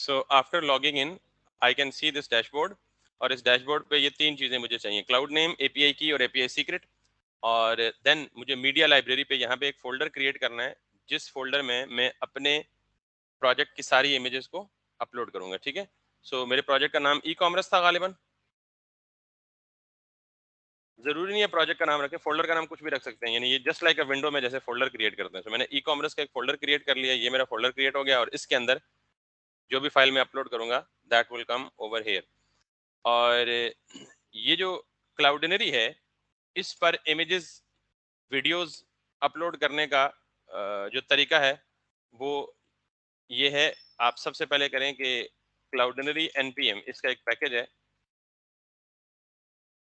So after logging in I can see this dashboard, और इस dashboard पे ये तीन चीज़ें मुझे चाहिए, क्लाउड नेम, एपीआई की और एपीआई सीक्रेट। और देन मुझे मीडिया लाइब्रेरी पे यहाँ पे एक फोल्डर क्रिएट करना है, जिस फोल्डर में मैं अपने प्रोजेक्ट की सारी इमेजेस को अपलोड करूंगा। ठीक है, सो मेरे प्रोजेक्ट का नाम ई कॉमर्स था गालिबन। जरूरी नहीं है प्रोजेक्ट का नाम रखें, फोल्डर का नाम कुछ भी रख सकते हैं, यानी ये जस्ट लाइक अ विंडो में जैसे फोल्डर क्रिएट करते हैं। सो मैंने ई कॉमर्स का एक फोल्डर क्रिएट कर लिया, ये मेरा फोल्डर क्रिएट हो गया, और इसके अंदर जो भी फाइल मैं अपलोड करूंगा that will come over here. और ये जो क्लाउडनरी है, इस पर इमेजेस, वीडियोस अपलोड करने का जो तरीका है वो ये है। आप सबसे पहले करें कि क्लाउडनरी npm, इसका एक पैकेज है,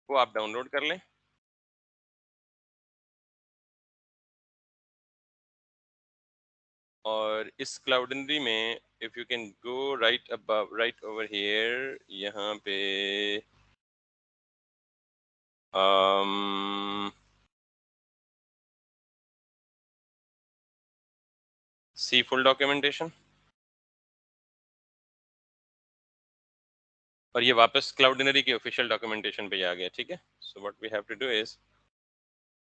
वो आप डाउनलोड कर लें। और इस क्लाउडनरी में if you can go right above, right over here, यहाँ पे सी फुल डॉक्यूमेंटेशन, और ये वापस क्लाउडनरी की ऑफिशियल डॉक्यूमेंटेशन पे आ गया। ठीक है, so what we have to do is,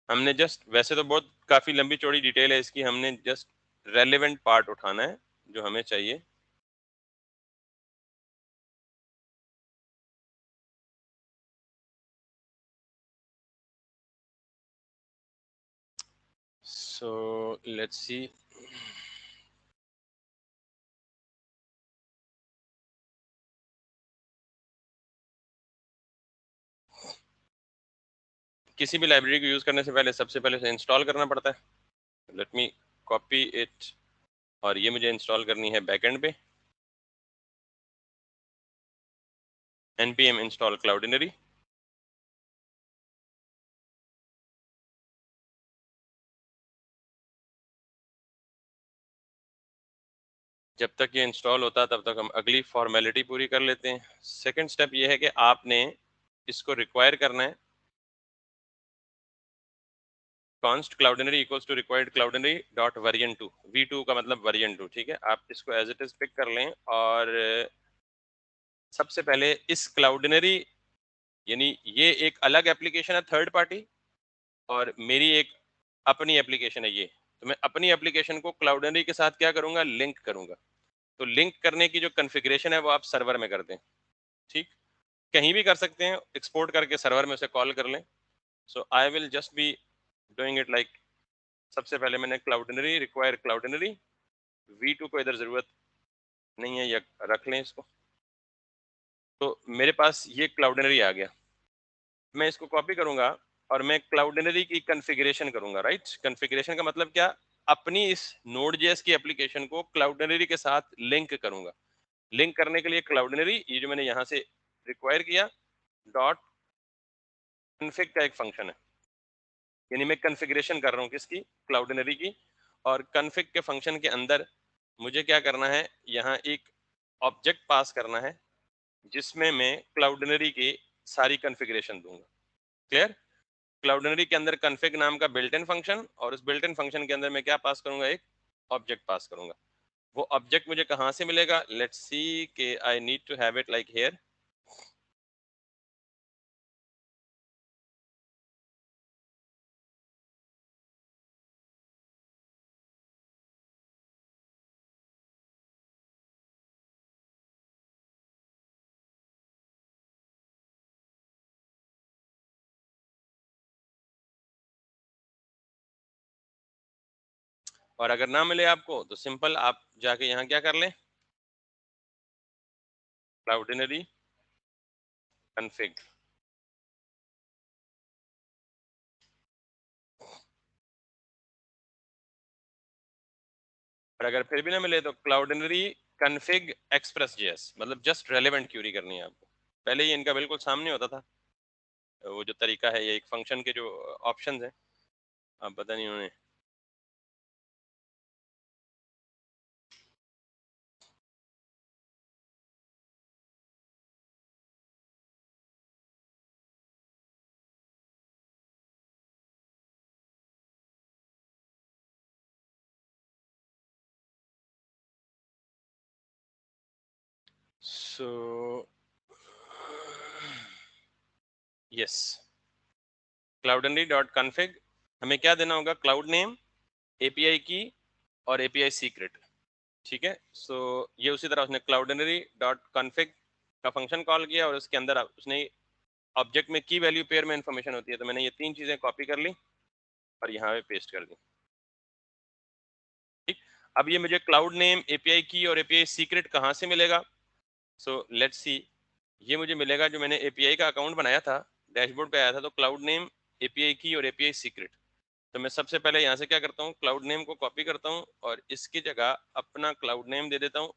हमने जस्ट, वैसे तो बहुत काफी लंबी चौड़ी डिटेल है इसकी, हमने जस्ट रेलेवेंट पार्ट उठाना है जो हमें चाहिए। सो लेट्स सी, किसी भी लाइब्रेरी को यूज करने से पहले सबसे पहले उसे इंस्टॉल करना पड़ता है। लेट मी कॉपी इट, और ये मुझे इंस्टॉल करनी है बैकएंड पे, npm इंस्टॉल क्लाउडनरी। जब तक ये इंस्टॉल होता है तब तक हम अगली फॉर्मेलिटी पूरी कर लेते हैं। सेकंड स्टेप ये है कि आपने इसको रिक्वायर करना है, const Cloudinary equals to required Cloudinary dot version 2, v2 का मतलब वर्जन 2। ठीक है, आप इसको एज इट इज पिक कर लें। और सबसे पहले इस क्लाउडनरी, यानी ये एक अलग एप्लीकेशन है थर्ड पार्टी, और मेरी एक अपनी एप्लीकेशन है ये, तो मैं अपनी एप्लीकेशन को क्लाउडनरी के साथ क्या करूंगा, लिंक करूंगा। तो लिंक करने की जो कॉन्फ़िगरेशन है वो आप सर्वर में कर दें। ठीक, कहीं भी कर सकते हैं, एक्सपोर्ट करके सर्वर में उसे कॉल कर लें। So I will just be doing it like, सबसे पहले मैंने क्लाउडनरी रिक्वायर क्लाउडनरी, v2 को इधर जरूरत नहीं है, या रख लें इसको। तो मेरे पास ये क्लाउडनरी आ गया, मैं इसको कॉपी करूंगा और मैं क्लाउडनरी की कॉन्फ़िगरेशन करूंगा। राइट, कॉन्फ़िगरेशन का मतलब क्या, अपनी इस Node.js की एप्लीकेशन को क्लाउडनरी के साथ लिंक करूंगा। लिंक करने के लिए क्लाउडनरी, ये जो मैंने यहाँ से रिक्वायर किया, डॉट कॉन्फ़िग का एक फंक्शन है, यानी मैं कॉन्फ़िगरेशन कर रहा हूँ किसकी, क्लाउडनरी की। और कॉन्फ़िग के फंक्शन के अंदर मुझे क्या करना है, यहाँ एक ऑब्जेक्ट पास करना है जिसमें मैं क्लाउडनरी की सारी कॉन्फ़िगरेशन दूंगा। क्लियर, क्लाउडनरी के अंदर कॉन्फ़िग नाम का बिल्ट इन फंक्शन, और उस बिल्ट इन फंक्शन के अंदर मैं क्या पास करूंगा, एक ऑब्जेक्ट पास करूंगा। वो ऑब्जेक्ट मुझे कहाँ से मिलेगा, लेट्स सी के I need to have it like here. और अगर ना मिले आपको तो सिंपल आप जाके यहाँ क्या कर लें, क्लाउडनरी कॉन्फ़िग। और अगर फिर भी ना मिले तो क्लाउडनरी कॉन्फ़िग एक्सप्रेस जेएस, मतलब जस्ट रेलेवेंट क्यूरी करनी है आपको। पहले ही इनका बिल्कुल सामने होता था, वो जो तरीका है, ये एक फंक्शन के जो ऑप्शंस हैं, अब पता नहीं उन्होंने सो यस, cloudinary.config हमें क्या देना होगा? क्लाउड नेम, एपीआई की और एपीआई सीक्रेट, ठीक है। सो ये उसी तरह उसने cloudinary.config का फंक्शन कॉल किया और उसके अंदर उसने ऑब्जेक्ट में की वैल्यू पेयर में इंफॉर्मेशन होती है, तो मैंने ये तीन चीजें कॉपी कर ली और यहाँ पे पेस्ट कर दी, ठीक। अब ये मुझे क्लाउड नेम, एपीआई की और एपीआई सीक्रेट कहाँ से मिलेगा? सो लेट्स सी, ये मुझे मिलेगा जो मैंने एपीआई का अकाउंट बनाया था, डैशबोर्ड पे आया था, तो क्लाउड नेम, एपीआई की और एपीआई सीक्रेट। तो मैं सबसे पहले यहाँ से क्या करता हूँ, क्लाउड नेम को कॉपी करता हूँ और इसकी जगह अपना क्लाउड नेम दे देता हूँ,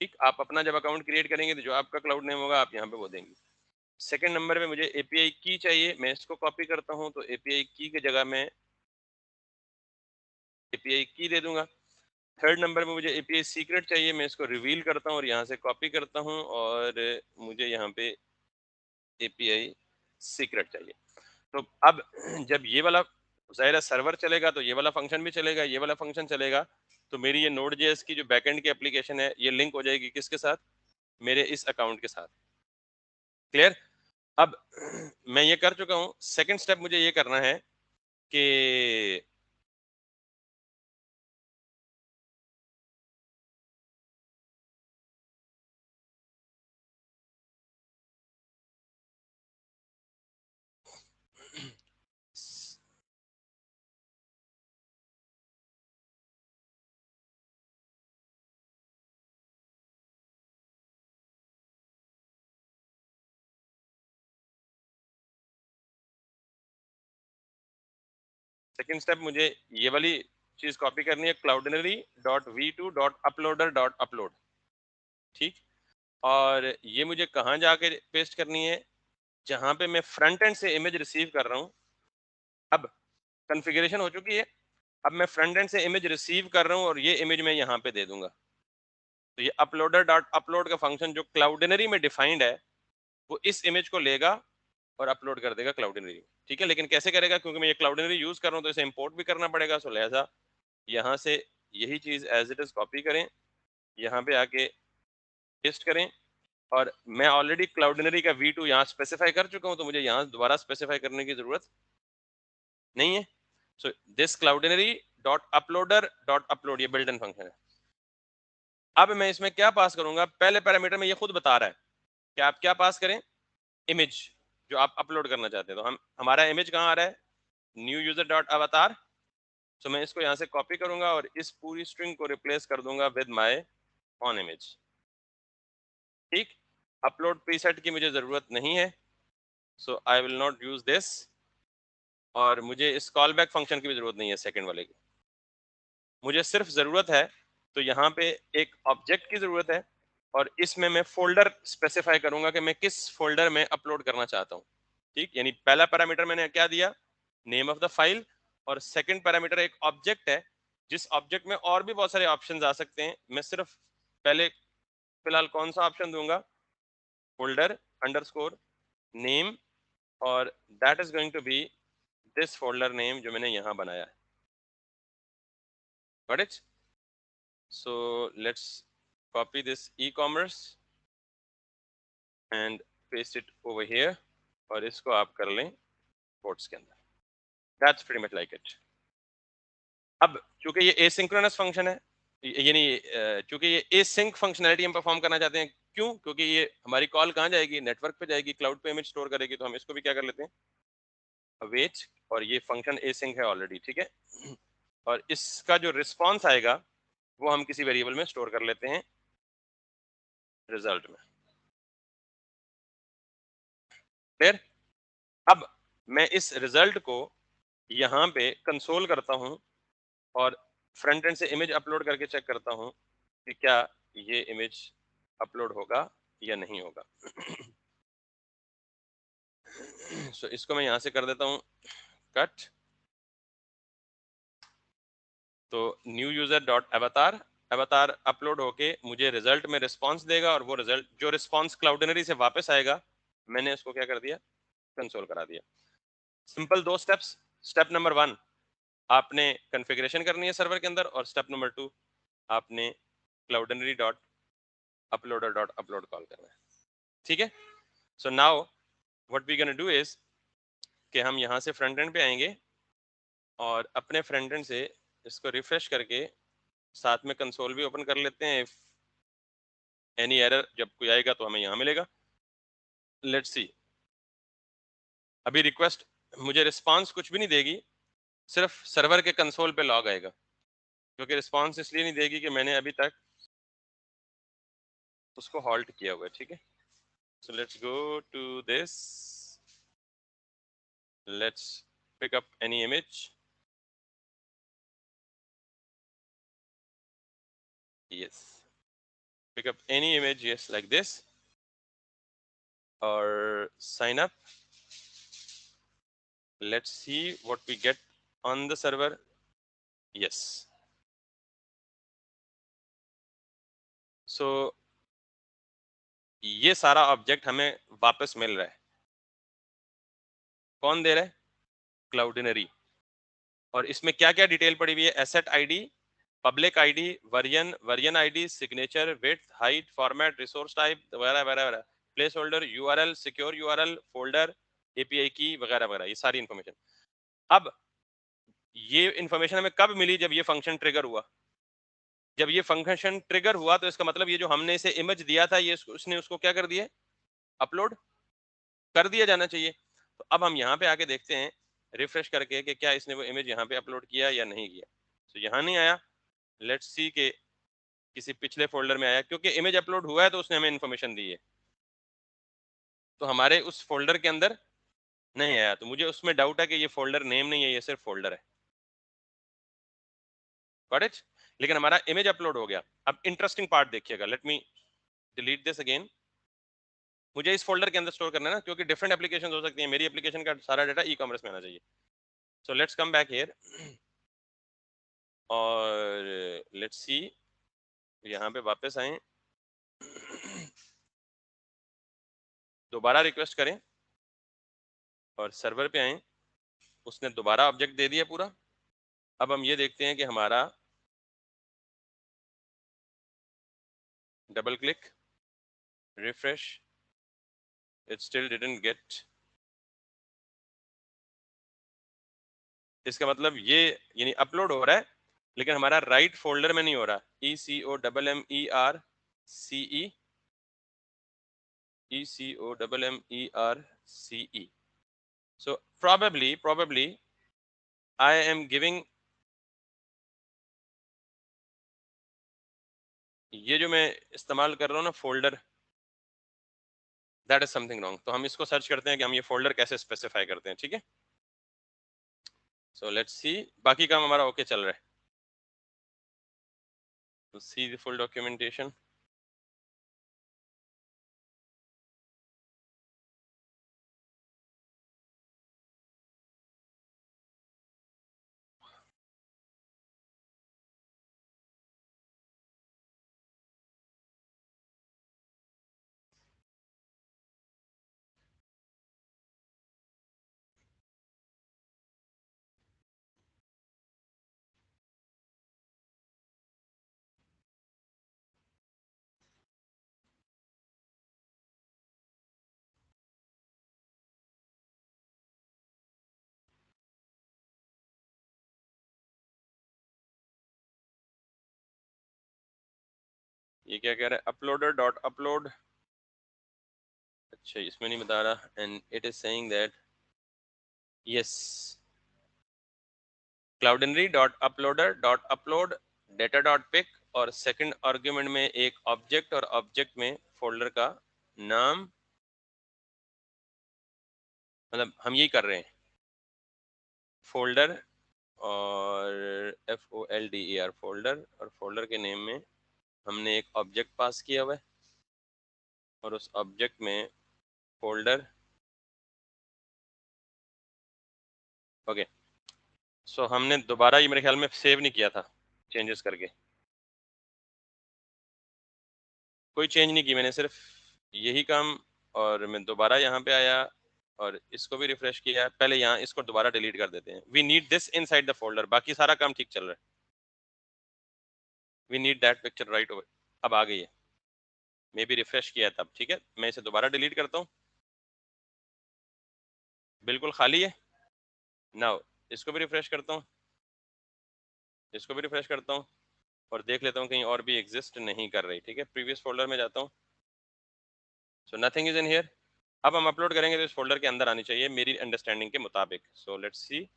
ठीक। आप अपना जब अकाउंट क्रिएट करेंगे तो जो आपका क्लाउड नेम होगा आप यहाँ पे वो देंगे। सेकंड नंबर पे मुझे एपीआई की चाहिए, मैं इसको कॉपी करता हूँ, तो एपीआई की की जगह मैं एपीआई की दे दूंगा। थर्ड नंबर पे मुझे एपीआई सीक्रेट चाहिए, मैं इसको रिवील करता हूँ और यहाँ से कॉपी करता हूँ और मुझे यहाँ पे एपीआई सीक्रेट चाहिए। तो अब जब ये वाला ज़ाहिर है सर्वर चलेगा तो ये वाला फंक्शन भी चलेगा, ये वाला फंक्शन चलेगा, तो मेरी ये नोड जेएस की जो बैकएंड की एप्लीकेशन है ये लिंक हो जाएगी किसके साथ? मेरे इस अकाउंट के साथ। क्लियर? अब मैं ये कर चुका हूँ। सेकंड स्टेप मुझे ये करना है कि सेकंड स्टेप मुझे ये वाली चीज कॉपी करनी है, cloudinary.v2.uploader.upload, ठीक। और ये मुझे कहाँ जाके पेस्ट करनी है? जहां पे मैं फ्रंट एंड से इमेज रिसीव कर रहा हूँ। अब कॉन्फ़िगरेशन हो चुकी है, अब मैं फ्रंट एंड से इमेज रिसीव कर रहा हूँ और ये इमेज मैं यहाँ पे दे दूंगा। तो ये अपलोडर डॉट अपलोड का फंक्शन जो क्लाउडिनरी में डिफाइंड है वो इस इमेज को लेगा और अपलोड कर देगा क्लाउडिनरी, ठीक है। लेकिन कैसे करेगा? क्योंकि मैं ये क्लाउडिनरी यूज कर रहा हूँ तो इसे इंपोर्ट भी करना पड़ेगा, सो लिहाजा यहाँ से यही चीज एज इट इज कॉपी करें, यहाँ पे आके पेस्ट करें और मैं ऑलरेडी क्लाउडिनरी का V2 यहाँ स्पेसिफाई कर चुका हूँ, तो मुझे यहाँ दोबारा स्पेसिफाई करने की जरूरत नहीं है। So this Cloudinary dot uploader dot upload ये बिल्ट इन फंक्शन है। अब मैं इसमें क्या पास करूंगा? पहले पैरामीटर में ये खुद बता रहा है कि आप क्या पास करें, इमेज जो आप अपलोड करना चाहते हैं। तो हम हमारा इमेज कहाँ आ रहा है? न्यू यूजर डॉट अवतार। सो मैं इसको यहाँ से कॉपी करूंगा और इस पूरी स्ट्रिंग को रिप्लेस कर दूंगा विद माय ऑन इमेज, ठीक। अपलोड प्रीसेट की मुझे जरूरत नहीं है, so I will not use this. और मुझे इस कॉल बैक फंक्शन की भी जरूरत नहीं है सेकंड वाले की, मुझे सिर्फ जरूरत है तो यहाँ पे एक ऑब्जेक्ट की जरूरत है और इसमें मैं फोल्डर स्पेसिफाई करूंगा कि मैं किस फोल्डर में अपलोड करना चाहता हूँ, ठीक। यानी पहला पैरामीटर मैंने क्या दिया? Name of the file. और सेकंड पैरामीटर एक ऑब्जेक्ट है जिस ऑब्जेक्ट में और भी बहुत सारे ऑप्शंस आ सकते हैं। मैं सिर्फ पहले फिलहाल कौन सा ऑप्शन दूंगा? फोल्डर अंडरस्कोर नेम, और that is going to be this folder name जो मैंने यहाँ बनाया है। Got it? So let's copy this e-commerce and paste it over here और इसको आप कर लें कोट्स के अंदर। That's pretty much like it। अब चूंकि ये एसिंक्रोनस फंक्शन है, यानी चूंकि ये एसिंक फंक्शनैलिटी हम परफॉर्म करना चाहते हैं, क्यों? क्योंकि ये हमारी कॉल कहाँ जाएगी? नेटवर्क पे जाएगी, क्लाउड पे इमेज स्टोर करेगी। तो हम इसको भी क्या कर लेते हैं? अवेट, और ये फंक्शन एसिंक है ऑलरेडी, ठीक है। और इसका जो रिस्पॉन्स आएगा वो हम किसी वेरिएबल में स्टोर कर लेते हैं रिजल्ट में। क्लियर? अब मैं इस रिजल्ट को यहाँ पे कंसोल करता हूँ और फ्रंट एंड से इमेज अपलोड करके चेक करता हूँ कि क्या ये इमेज अपलोड होगा या नहीं होगा। सो इसको मैं यहाँ से कर देता हूँ कट। तो न्यू यूजर डॉट अवतार, अवतार अपलोड होके मुझे रिजल्ट में रिस्पांस देगा और वो रिजल्ट जो रिस्पांस क्लाउडिनरी से वापस आएगा मैंने इसको क्या कर दिया? कंसोल करा दिया। सिंपल दो स्टेप्स। स्टेप नंबर 1 आपने कॉन्फ़िगरेशन करनी है सर्वर के अंदर और स्टेप नंबर 2 आपने Cloudinary dot uploader dot upload call करना है, ठीक है। So now what we gonna do is कि हम यहाँ से फ्रंट एंड पे आएंगे और अपने फ्रंट एंड से इसको रिफ्रेश करके साथ में कंसोल भी ओपन कर लेते हैं। इफ एनी एरर जब कोई आएगा तो हमें यहाँ मिलेगा। लेट्स सी, अभी रिक्वेस्ट मुझे रिस्पांस कुछ भी नहीं देगी, सिर्फ सर्वर के कंसोल पे लॉग आएगा, क्योंकि रिस्पांस इसलिए नहीं देगी कि मैंने अभी तक उसको हॉल्ट किया हुआ है, ठीक है। So let's go to this, let's pick up any image, yes, pick up any image, yes, like this, or sign up. Let's see what we get on the server. Yes, so ये सारा object हमें वापस मिल रहा है। कौन दे रहा है? क्लाउडिनरी। और इसमें क्या क्या डिटेल पड़ी हुई है? Asset ID, public ID, version, version ID, signature, width, height, format, resource type वगैरह वगैरह, place holder, URL, secure URL, folder, API की वगैरह वगैरह, ये सारी इंफॉर्मेशन। अब ये इंफॉर्मेशन हमें कब मिली? जब ये फंक्शन ट्रिगर हुआ। जब ये फंक्शन ट्रिगर हुआ तो इसका मतलब ये जो हमने इसे इमेज दिया था, ये उसने उसको क्या कर दिया? अपलोड कर दिया जाना चाहिए। तो अब हम यहाँ पे आके देखते हैं रिफ्रेश करके कि क्या इसने वो इमेज यहाँ पे अपलोड किया या नहीं किया। तो यहाँ नहीं आया। लेट्स सी के किसी पिछले फोल्डर में आया, क्योंकि इमेज अपलोड हुआ है तो उसने हमें इन्फॉर्मेशन दी है। तो हमारे उस फोल्डर के अंदर नहीं आया, तो मुझे उसमें डाउट है कि ये फोल्डर नेम नहीं है, ये सिर्फ फोल्डर है। Got it? लेकिन हमारा इमेज अपलोड हो गया। अब इंटरेस्टिंग पार्ट देखिएगा, late me delete this again. मुझे इस फोल्डर के अंदर स्टोर करना है ना, क्योंकि डिफरेंट एप्लीकेशन हो सकती है। मेरी एप्लीकेशन का सारा डाटा ई कॉमर्स में आना चाहिए। So let's come back here और लेट्स सी, यहाँ पे वापस आए, दोबारा रिक्वेस्ट करें और सर्वर पे आए। उसने दोबारा ऑब्जेक्ट दे दिया पूरा। अब हम ये देखते हैं कि हमारा double click, refresh, it still didn't get. इसका मतलब ये यानी अपलोड हो रहा है लेकिन हमारा राइट फोल्डर में नहीं हो रहा। ECOMMERCE, so probably I am giving, ये जो मैं इस्तेमाल कर रहा हूँ ना folder, that is something wrong. तो हम इसको सर्च करते हैं कि हम ये फोल्डर कैसे स्पेसिफाई करते हैं, ठीक है। सो लेट्स सी, बाकी काम हमारा ओके चल रहा है। तो सी द फुल डॉक्यूमेंटेशन। ये क्या कह रहा है? अपलोडर डॉट अपलोड, अच्छा इसमें नहीं बता रहा। And it is saying that yes, Cloudinary dot uploader dot upload data dot pic, और सेकंड आर्ग्यूमेंट में एक ऑब्जेक्ट और ऑब्जेक्ट में फोल्डर का नाम, मतलब हम यही कर रहे हैं फोल्डर और FOLDER फोल्डर, और फोल्डर के नेम में हमने एक ऑब्जेक्ट पास किया हुआ है और उस ऑब्जेक्ट में फोल्डर। ओके, सो हमने दोबारा ये मेरे ख्याल में सेव नहीं किया था चेंजेस करके, कोई चेंज नहीं की मैंने, सिर्फ यही काम। और मैं दोबारा यहाँ पे आया और इसको भी रिफ्रेश किया। पहले यहाँ इसको दोबारा डिलीट कर देते हैं। We need this inside the folder, बाकी सारा काम ठीक चल रहा है। We need that picture right over. अब आ गई है, मे बी रिफ्रेश किया तब। ठीक है, मैं इसे दोबारा डिलीट करता हूँ, बिल्कुल खाली है। नाउ इसको भी रिफ्रेश करता हूँ, इसको भी रिफ्रेश करता हूँ और देख लेता हूँ कहीं और भी एग्जिस्ट नहीं कर रही। ठीक है, प्रीवियस फोल्डर में जाता हूँ, so nothing is in here. अब हम अपलोड करेंगे तो इस फोल्डर के अंदर आनी चाहिए मेरी अंडरस्टैंडिंग के मुताबिक। सो लेट्स सी,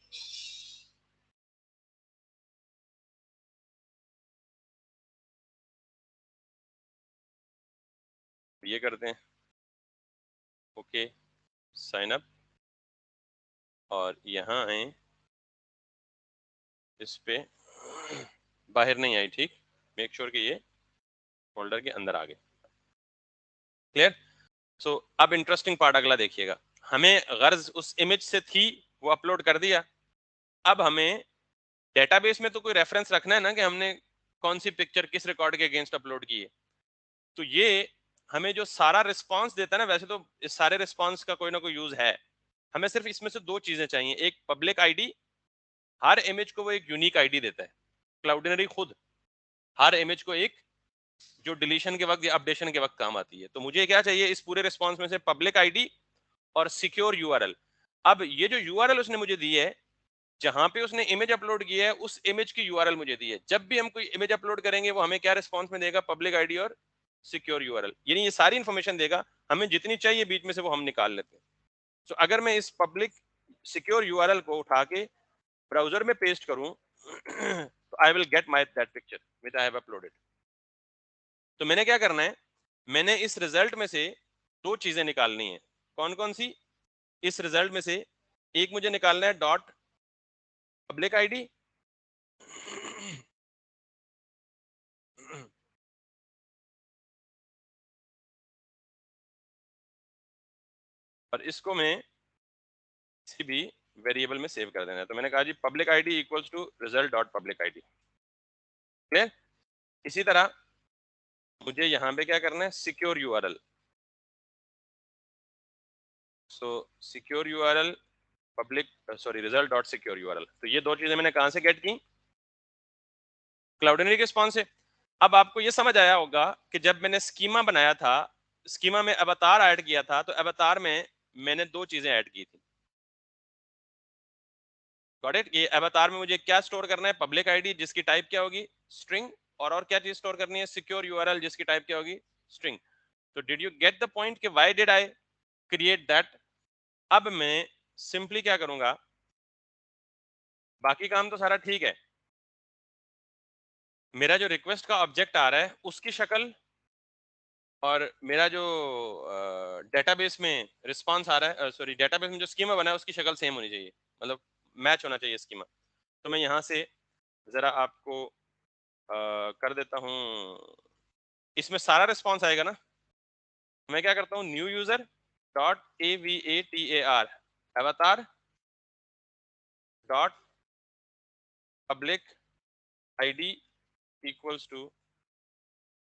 ये करते हैं, ओके साइन अप, और यहाँ आए, इस पे बाहर नहीं आई, ठीक, मेक श्योर कि ये फोल्डर के अंदर आ गए। क्लियर? सो अब इंटरेस्टिंग पार्ट अगला देखिएगा। हमें गर्ज उस इमेज से थी, वो अपलोड कर दिया। अब हमें डेटाबेस में तो कोई रेफरेंस रखना है ना कि हमने कौन सी पिक्चर किस रिकॉर्ड के अगेंस्ट अपलोड की है। तो ये हमें जो सारा रिस्पांस देता है ना, वैसे तो इस सारे रिस्पांस का कोई ना कोई यूज है, हमें सिर्फ इसमें से दो चीजें चाहिए। एक पब्लिक आईडी, हर इमेज को वो एक यूनिक आईडी देता है। क्लाउडिनरी खुद हर इमेज को एक, जो डिलीशन के वक्त या अपडेशन के वक्त काम आती है। तो मुझे क्या चाहिए इस पूरे रिस्पांस में से? पब्लिक आईडी और सिक्योर यूआरएल। अब ये जो यूआरएल उसने मुझे दी है, जहां पे उसने इमेज अपलोड की है, उस इमेज की यूआरएल मुझे दी है। जब भी हम कोई इमेज अपलोड करेंगे वो हमें क्या रिस्पांस में देगा? पब्लिक आईडी और सिक्योर यूआरएल, यानी ये सारी इंफॉर्मेशन देगा। हमें जितनी चाहिए बीच में से वो हम निकाल लेते हैं। तो अगर मैं इस पब्लिक सिक्योर यूआरएल को उठा के ब्राउजर में पेस्ट करूं तो I will get my that picture which I have uploaded. तो मैंने क्या करना है, मैंने इस रिजल्ट में से दो चीजें निकालनी है। कौन कौन सी? इस रिजल्ट में से एक मुझे निकालना है डॉट पब्लिक आईडी, और इसको मैं किसी भी वेरिएबल में सेव कर देना है। तो मैंने कहा जी public ID equals to result dot public ID. Clear? इसी तरह मुझे यहाँ पे क्या करना है, secure URL. So secure URL public, sorry, result dot secure URL. तो ये दो चीजें मैंने कहां से गेट की? क्लाउडिनरी के स्पॉन से। अब आपको ये समझ आया होगा कि जब मैंने स्कीमा बनाया था, स्कीमा में अवतार ऐड किया था, तो अवतार में मैंने दो चीजें ऐड की थी। Got it? ये अवतार में मुझे क्या स्टोर करना है? पब्लिक आईडी जिसकी टाइप क्या होगी? स्ट्रिंग। और क्या चीज स्टोर करनी है? सिक्योर यूआरएल जिसकी टाइप क्या होगी? स्ट्रिंग। तो did you get the point कि why did I create that? अब मैं सिंपली क्या करूंगा, बाकी काम तो सारा ठीक है, मेरा जो रिक्वेस्ट का ऑब्जेक्ट आ रहा है उसकी शक्ल और मेरा जो डेटाबेस में रिस्पांस आ रहा है, सॉरी, डेटाबेस में जो स्कीमा बना है उसकी शक्ल सेम होनी चाहिए, मतलब मैच होना चाहिए स्कीमा। तो मैं यहाँ से जरा आपको कर देता हूँ, इसमें सारा रिस्पांस आएगा ना। मैं क्या करता हूँ, new user dot AVATAR avatar dot public ID equals to,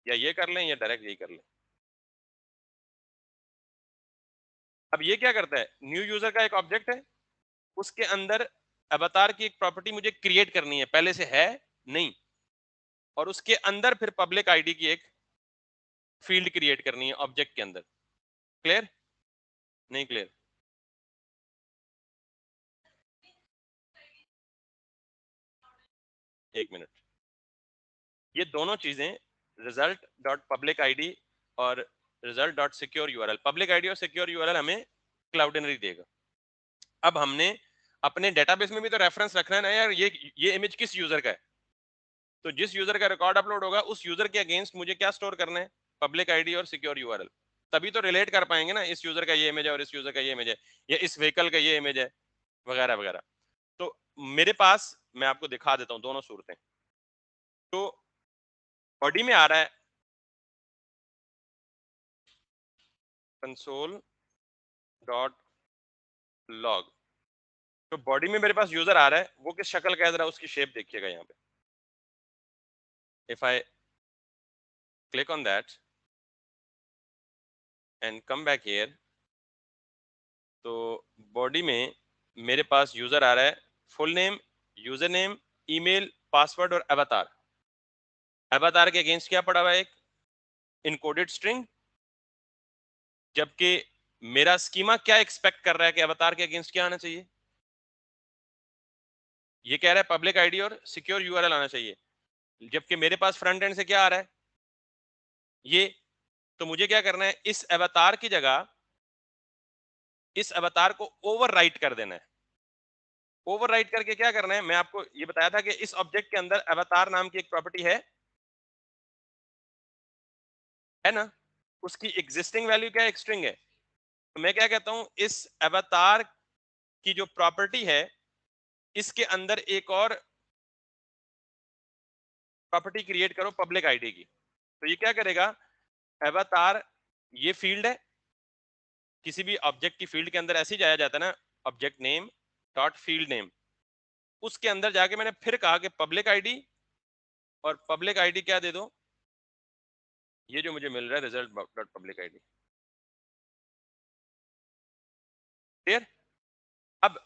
या ये कर लें या डायरेक्ट यही कर लें। अब ये क्या करता है, न्यू यूजर का एक ऑब्जेक्ट है, उसके अंदर अवतार की एक प्रॉपर्टी मुझे क्रिएट करनी है, पहले से है नहीं, और उसके अंदर फिर पब्लिक आईडी की एक फील्ड क्रिएट करनी है ऑब्जेक्ट के अंदर। क्लियर? नहीं क्लियर? एक मिनट, ये दोनों चीजें रिजल्ट डॉट पब्लिक आईडी और result dot secure URL, public ID और सिक्योर यूआरएल हमें क्लाउडिनरी देगा। अब हमने अपने डेटाबेस में भी तो रेफरेंस रखना है ना यार, ये इमेज किस यूजर का है। तो जिस यूजर का रिकॉर्ड अपलोड होगा उस यूजर के अगेंस्ट मुझे क्या स्टोर करना है? पब्लिक आईडी और सिक्योर यूआरएल। तभी तो रिलेट कर पाएंगे ना, इस यूजर का ये इमेज है और इस यूजर का ये इमेज है, या इस व्हीकल का ये इमेज है, वगैरह वगैरह। तो मेरे पास, मैं आपको दिखा देता हूँ दोनों सूरतें। तो बॉडी में आ रहा है कंसोल डॉट लॉग। तो बॉडी में मेरे पास यूजर आ रहा है, वो किस शक्ल का है, जरा उसकी शेप देखिएगा यहाँ पे। If I click on that and come back here, तो बॉडी में मेरे पास यूजर आ रहा है, full name, user name, email, password और अवतार। अवतार के अगेंस्ट क्या पड़ा हुआ है? एक इनकोडेड स्ट्रिंग, जबकि मेरा स्कीमा क्या एक्सपेक्ट कर रहा है कि अवतार के अगेंस्ट क्या आना चाहिए, ये कह रहा है पब्लिक आईडी और सिक्योर यूआरएल आना चाहिए, जबकि मेरे पास फ्रंट एंड से क्या आ रहा है ये। तो मुझे क्या करना है, इस अवतार की जगह इस अवतार को ओवरराइट कर देना है। ओवरराइट करके क्या करना है, मैं आपको ये बताया था कि इस ऑब्जेक्ट के अंदर अवतार नाम की एक प्रॉपर्टी है ना, उसकी एग्जिस्टिंग वैल्यू क्या है, एक स्ट्रिंग है। तो मैं क्या कहता हूं, इस अवतार की जो प्रॉपर्टी है इसके अंदर एक और प्रॉपर्टी क्रिएट करो पब्लिक आईडी की। तो ये क्या करेगा, अवतार ये फील्ड है, किसी भी ऑब्जेक्ट की फील्ड के अंदर ऐसे ही जाया जाता है ना, object name dot field name, उसके अंदर जाके मैंने फिर कहा कि पब्लिक आईडी, और पब्लिक आईडी क्या दे दो, ये जो मुझे मिल रहा है result dot public ID. Clear. अब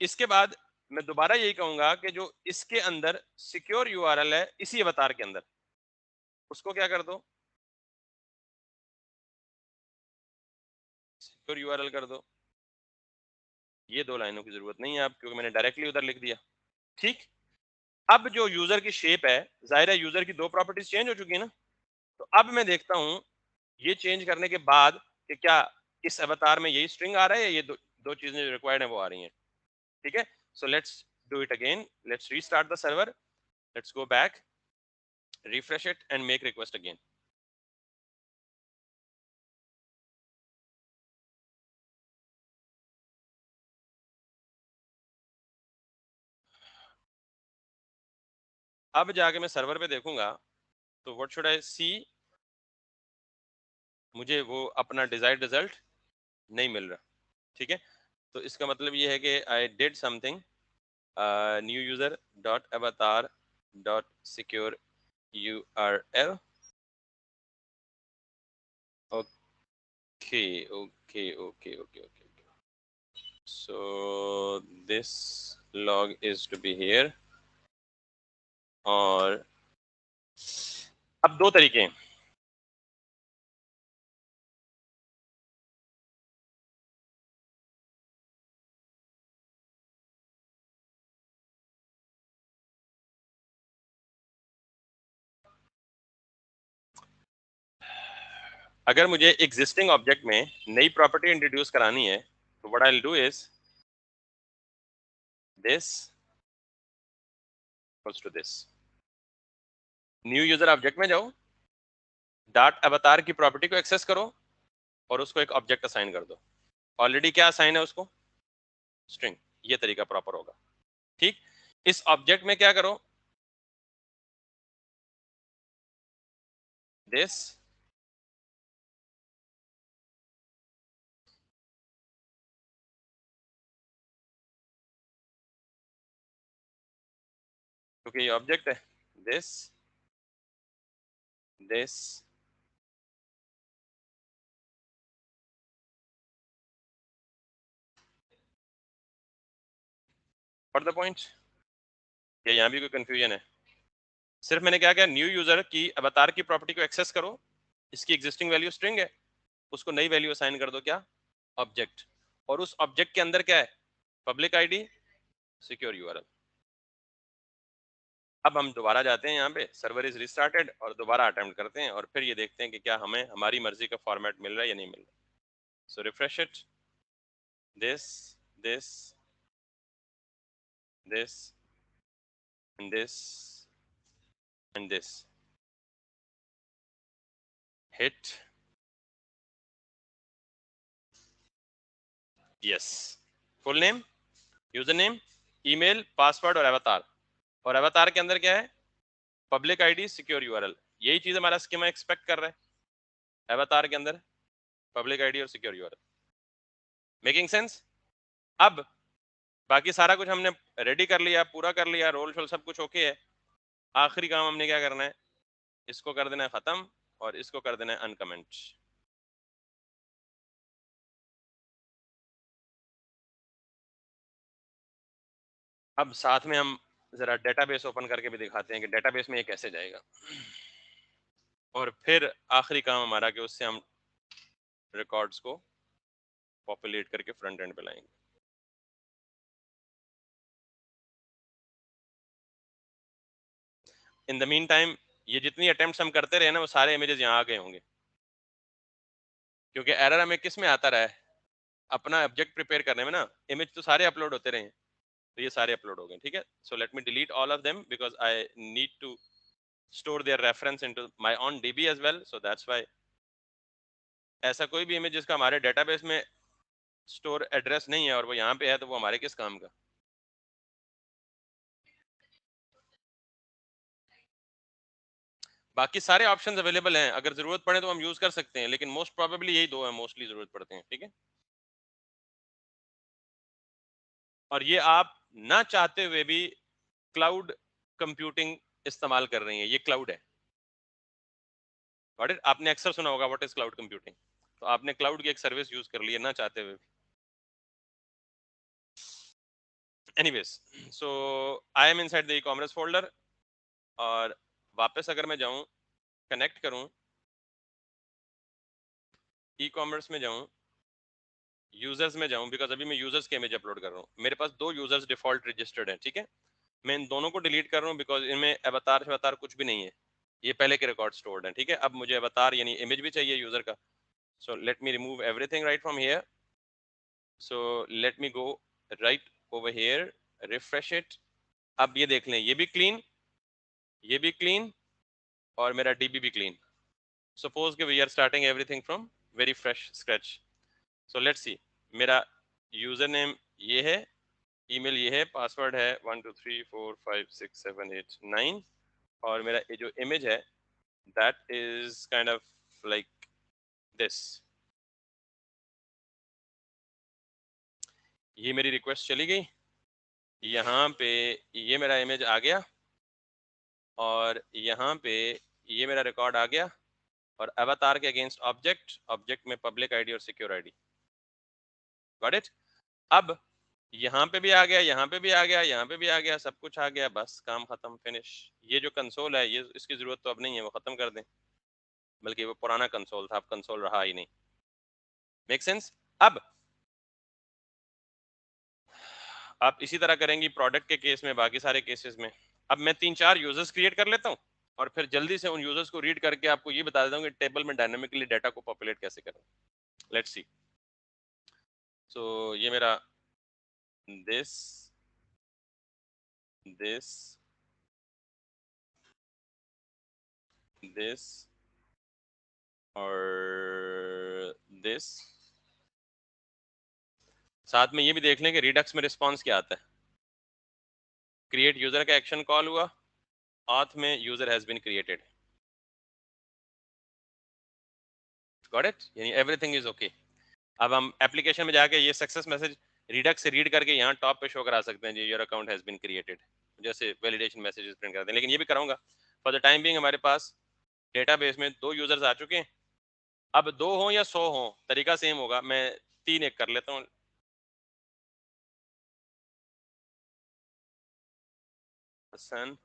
इसके बाद मैं दोबारा यही कहूंगा कि जो इसके अंदर सिक्योर यूआरएल है इसी अवतार के अंदर, उसको क्या कर दो, सिक्योर यूआरएल कर दो। ये दो लाइनों की जरूरत नहीं है आप, क्योंकि मैंने डायरेक्टली उधर लिख दिया। ठीक। अब जो यूजर की शेप है, जाहिर है यूजर की दो प्रॉपर्टीज चेंज हो चुकी है ना। तो अब मैं देखता हूं ये चेंज करने के बाद कि क्या इस अवतार में यही स्ट्रिंग आ रहा है या ये दो चीजें जो रिक्वायर्ड है वो आ रही हैं। ठीक है, so let's do it again, let's restart the server, let's go back, refresh it and make request again. अब जाके मैं सर्वर पे देखूंगा तो व्हाट शुड आई सी, मुझे वो अपना डिजायर्ड रिजल्ट नहीं मिल रहा। ठीक है, तो इसका मतलब ये है कि I did something, new user dot avatar dot secure URL. Okay okay okay okay okay, so this log is to be here। और अब दो तरीके हैं, अगर मुझे एग्जिस्टिंग ऑब्जेक्ट में नई प्रॉपर्टी इंट्रोड्यूस करानी है तो what I will do is this equals to this, new user object में जाओ, डॉट अवतार की प्रॉपर्टी को एक्सेस करो और उसको एक ऑब्जेक्ट असाइन कर दो। ऑलरेडी क्या असाइन है उसको, स्ट्रिंग। ये तरीका प्रॉपर होगा। ठीक, इस ऑब्जेक्ट में क्या करो, दिस, क्योंकि ये ऑब्जेक्ट है, this this for the point. या यहाँ भी कोई कंफ्यूजन है, सिर्फ मैंने क्या किया, न्यू यूजर की अवतार की प्रॉपर्टी को एक्सेस करो, इसकी एग्जिस्टिंग वैल्यू स्ट्रिंग है, उसको नई वैल्यू असाइन कर दो, क्या, ऑब्जेक्ट। और उस ऑब्जेक्ट के अंदर क्या है, पब्लिक आईडी सिक्योर यूआरएल। अब हम दोबारा जाते हैं यहाँ पे, सर्वर इज रिस्टार्टेड, और दोबारा अटेम्प्ट करते हैं और फिर ये देखते हैं कि क्या हमें हमारी मर्जी का फॉर्मेट मिल रहा है या नहीं मिल रहा। So refresh it, this this this and this and this, hit yes, full name, user name, email, password और अवतार। और अवतार के अंदर क्या है, पब्लिक आईडी सिक्योर यूआरएल। यही चीज हमारा स्कीमा एक्सपेक्ट कर रहा है, अवतार के अंदर पब्लिक आईडी और सिक्योर यूआरएल। Making sense. अब बाकी सारा कुछ हमने रेडी कर लिया, पूरा कर लिया, रोल शोल सब कुछ ओके है। आखिरी काम हमने क्या करना है, इसको कर देना है खत्म और इसको कर देना है अनकमेंट। अब साथ में हम जरा डेटाबेस ओपन करके भी दिखाते हैं कि डेटाबेस में ये कैसे जाएगा। और फिर आखिरी काम हमारा कि उससे हम रिकॉर्ड्स को पॉपुलेट करके फ्रंट एंड पे लाएंगे। इन द मीन टाइम ये जितनी अटेम्प्ट्स हम करते रहे ना, वो सारे इमेजेस यहाँ आ गए होंगे, क्योंकि एरर हमें किस में आता रहा है, अपना ऑब्जेक्ट प्रिपेयर करने में ना। इमेज तो सारे अपलोड होते रहे, तो ये सारे अपलोड हो गए, ठीक है। So let me delete all of them because I need to store their reference into my own DB as well, so that's why. ऐसा कोई भी इमेज जिसका हमारे डेटाबेस में स्टोर एड्रेस नहीं है और वो यहाँ पे है, तो वो हमारे किस काम का। बाकी सारे ऑप्शंस अवेलेबल हैं, अगर जरूरत पड़े तो हम यूज कर सकते हैं, लेकिन मोस्ट प्रोबेबली यही दो है मोस्टली जरूरत पड़ते हैं, ठीक है। और ये आप ना चाहते हुए भी क्लाउड कंप्यूटिंग इस्तेमाल कर रही हैं, ये क्लाउड है। Got it? आपने अक्सर सुना होगा व्हाट इज क्लाउड कंप्यूटिंग, तो आपने क्लाउड की एक सर्विस यूज कर ली है ना चाहते हुए। Anyways, so I am inside the e commerce folder, और वापस अगर मैं जाऊं, कनेक्ट करूं, ई कॉमर्स में जाऊं, यूजर्स में जाऊं, बिकॉज अभी मैं यूजर्स के इमेज अपलोड कर रहा हूं। मेरे पास दो यूजर्स डिफॉल्ट रजिस्टर्ड हैं, ठीक है। मैं इन दोनों को डिलीट कर रहा हूं बिकॉज इनमें अवतार शवतार कुछ भी नहीं है, ये पहले के रिकॉर्ड स्टोर्ड हैं, ठीक है। अब मुझे अवतार यानी इमेज भी चाहिए यूजर का। सो let me remove everything right from here. So let me go right over here, refresh it. अब ये देख लें, ये भी क्लीन, ये भी क्लीन, और मेरा डीबी भी क्लीन। सपोज कि we are starting everything from very fresh scratch. So let's see, मेरा यूजर नेम ये है, ईमेल ये है, पासवर्ड है 1 2 3 4 5 6 7 8 9, और मेरा ये जो इमेज है that is kind of like this. ये मेरी रिक्वेस्ट चली गई, यहाँ पे ये मेरा इमेज आ गया, और यहाँ पे ये मेरा रिकॉर्ड आ गया, और अवतार के अगेंस्ट ऑब्जेक्ट, ऑब्जेक्ट में पब्लिक आईडी और सिक्योर आईडी। Got it? अब यहाँ पे भी आ गया, यहाँ पे भी आ गया, यहाँ पे भी आ गया, सब कुछ आ गया, बस काम खत्म, फिनिश। ये जो कंसोल है, ये इसकी जरूरत तो अब नहीं है, वो खत्म कर दें, बल्कि वो पुराना कंसोल था, अब कंसोल रहा ही नहीं। Make sense? अब आप इसी तरह करेंगी प्रोडक्ट के केस में, बाकी सारे केसेस में। अब मैं 3 4 यूजर्स क्रिएट कर लेता हूँ, और फिर जल्दी से उन यूजर्स को रीड करके आपको ये बता देता हूँ कि टेबल में डायनामिकली डाटा को पॉपुलेट कैसे करें। Let's see. सो ये मेरा दिस, दिस, दिस और दिस। साथ में ये भी देख लें कि रिडक्स में रिस्पॉन्स क्या आता है। क्रिएट यूजर का एक्शन कॉल हुआ, ऑथ में user has been created. Got it? यानी एवरीथिंग इज ओके। अब हम एप्लीकेशन में जाके ये सक्सेस मैसेज रिडक्स से रीड करके यहाँ टॉप पे शो करा सकते हैं, जी your account has been created, जैसे वैलिडेशन मैसेजेस प्रिंट करते हैं। लेकिन ये भी कराऊंगा, फॉर द टाइम बिंग हमारे पास डेटाबेस में 2 यूजर्स आ चुके हैं। अब 2 हो या 100 हो, तरीका सेम होगा। मैं 3 एक कर लेता हूँ। हसन,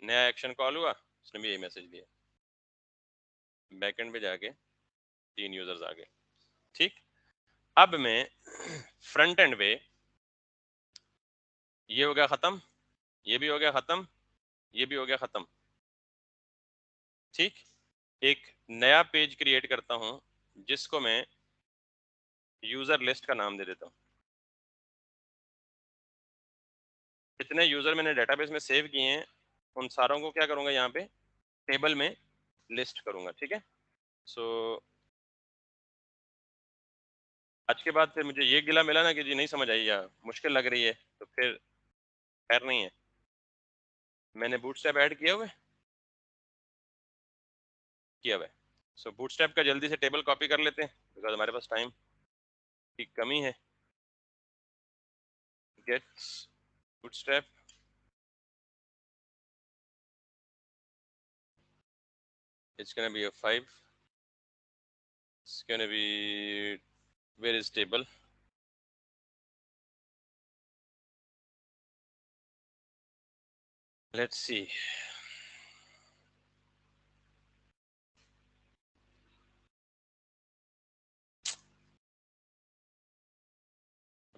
नया एक्शन कॉल हुआ, उसने भी यही मैसेज दिया, बैकएंड पे जाके 3 यूजर्स आ गए, ठीक। अब मैं फ्रंट एंड पे, ये हो गया खत्म, ये भी हो गया खत्म, ये भी हो गया खत्म, ठीक। एक नया पेज क्रिएट करता हूं, जिसको मैं यूजर लिस्ट का नाम दे देता हूं। जितने यूजर मैंने डेटाबेस में सेव किए हैं, उन सारों को क्या करूंगा, यहाँ पे टेबल में लिस्ट करूंगा, ठीक है। सो आज के बाद फिर मुझे ये गिला मिला ना कि जी नहीं समझ आई या मुश्किल लग रही है, तो फिर खैर नहीं है। मैंने बूटस्ट्रैप ऐड किया हुआ है, किया हुआ है। सो बूटस्ट्रैप का जल्दी से टेबल कॉपी कर लेते हैं, बिकॉज हमारे पास टाइम की कमी है। Get bootstrap, it's gonna be a 5. It's gonna be, where is table? Let's see.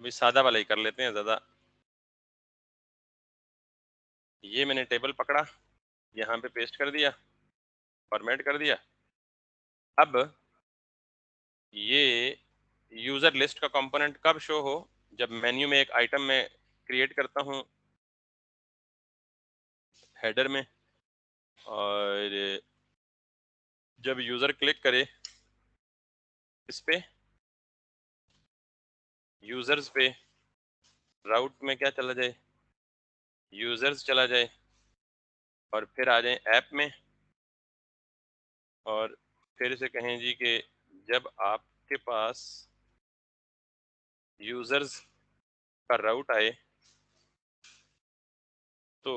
अभी सादा वाला ही कर लेते हैं ज़्यादा। ये मैंने टेबल पकड़ा, यहाँ पे पेस्ट कर दिया, फॉर्मेट कर दिया। अब ये यूज़र लिस्ट का कंपोनेंट कब शो हो? जब मेन्यू में एक आइटम में क्रिएट करता हूँ हेडर में, और जब यूज़र क्लिक करे इस पे, यूज़र्स पे, राउट में क्या चला जाए, यूज़र्स चला जाए, और फिर आ जाए ऐप में, और फिर से कहें जी कि जब आपके पास यूज़र्स का राउट आए तो